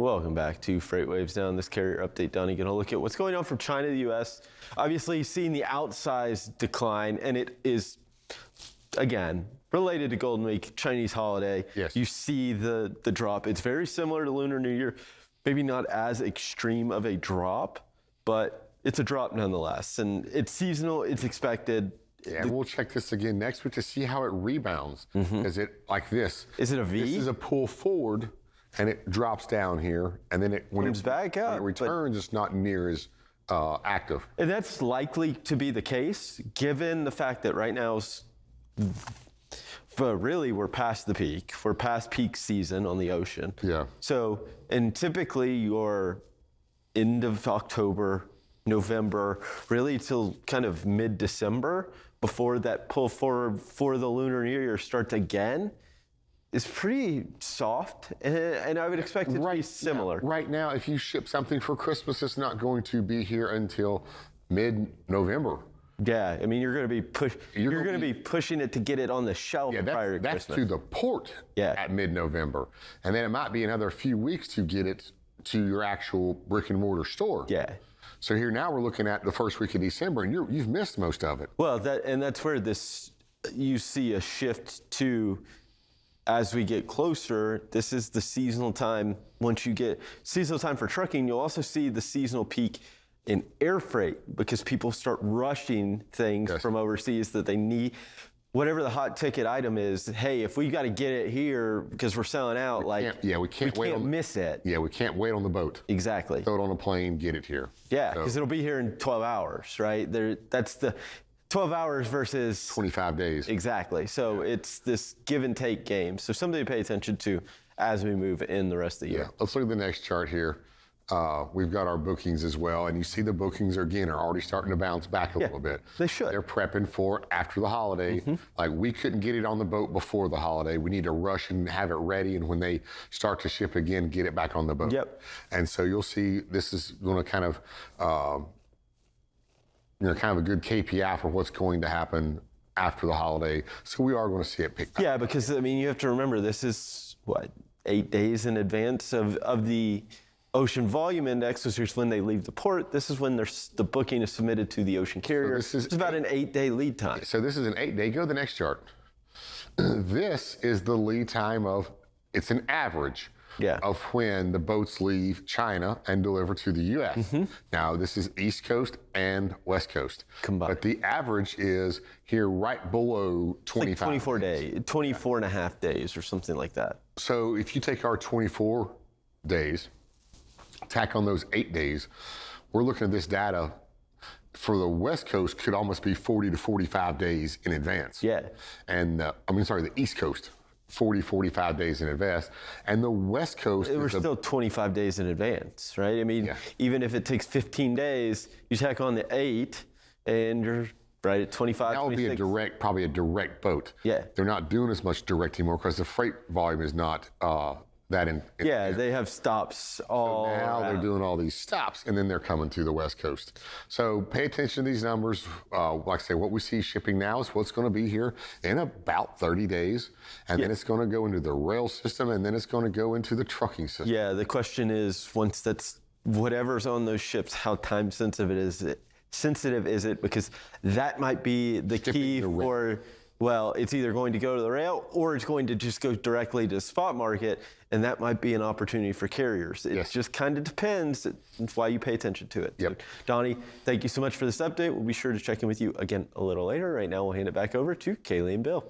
Welcome back to Freight Waves Down. This carrier update, Donny, going to look at what's going on from China to the U.S. Obviously, seeing the outsized decline, and it is, again, related to Golden Week, Chinese holiday. Yes. You see the drop. It's very similar to Lunar New Year. Maybe not as extreme of a drop, but it's a drop nonetheless. And it's seasonal. It's expected. Yeah, we'll check this again next week to see how it rebounds. Is it like this? Is it a V? This is a pull forward, and it drops down here, and then when comes back up. When it returns, it's not near as active. And that's likely to be the case, given the fact that right now, really, we're past the peak. We're past peak season on the ocean. Yeah. So, and typically your end of October, November, really till kind of mid-December, before that pull forward for the Lunar New Year starts again, is pretty soft, and I would expect it to be similar. Right now, if you ship something for Christmas, it's not going to be here until mid-November. Yeah, I mean, you're going to be pushing it to get it on the shelf prior to that's Christmas. to the port at mid-November, and then it might be another few weeks to get it to your actual brick and mortar store. Yeah. So here now we're looking at the first week of December, and you've missed most of it. Well, that's where you see a shift to. As we get closer, this is the seasonal time. Once you get seasonal time for trucking, you'll also see the seasonal peak in air freight because people start rushing things from overseas that they need. Whatever the hot ticket item is, hey, if we got to get it here because we're selling out, we can't miss it. Yeah, we can't wait on the boat. Exactly. Throw it on a plane, get it here. Yeah, because it'll be here in 12 hours, right? That's the 12 hours versus 25 days. Exactly. So it's this give and take game. So something to pay attention to as we move in the rest of the year. Yeah. Let's look at the next chart here. We've got our bookings as well, and you see the bookings are already starting to bounce back a little bit. They should. They're prepping for after the holiday. Like we couldn't get it on the boat before the holiday. We need to rush and have it ready, and when they start to ship again, get it back on the boat. Yep. And so you'll see this is going to kind of kind of a good KPI for what's going to happen after the holiday. So we are going to see it pick back. Yeah, because I mean, you have to remember this is 8 days in advance of the Ocean Volume Index, which is when they leave the port. This is when the booking is submitted to the ocean carrier. So it's about an 8-day lead time. So this is an 8-day. Go to the next chart. This is the lead time it's an average. Of when the boats leave China and deliver to the U.S. Now, this is East Coast and West Coast. Combined. But the average is here right below 25 24 and a half days or something like that. So if you take our 24 days, tack on those 8 days, we're looking at this data for the West Coast could almost be 40 to 45 days in advance. Yeah. And the East Coast. 40, 45 days in advance. And the West Coast we're still 25 days in advance, right? I mean, even if it takes 15 days, you tack on the 8 and you're right at 25, that would 26. be probably a direct boat. Yeah. They're not doing as much direct anymore because the freight volume is not that in. Yeah, they have stops all so now around. They're doing all these stops, and then they're coming to the West Coast. So pay attention to these numbers. Like I say, what we see shipping now is what's going to be here in about 30 days, and then it's going to go into the rail system, and then it's going to go into the trucking system. Yeah, the question is, once that's whatever's on those ships, how time sensitive is it? Because that might be the key for. Well, it's either going to go to the rail or it's going to just go directly to the spot market, and that might be an opportunity for carriers. It just kind of depends. That's why you pay attention to it. Yep. So, Donny, thank you so much for this update. We'll be sure to check in with you again a little later. Right now, we'll hand it back over to Kaylee and Bill.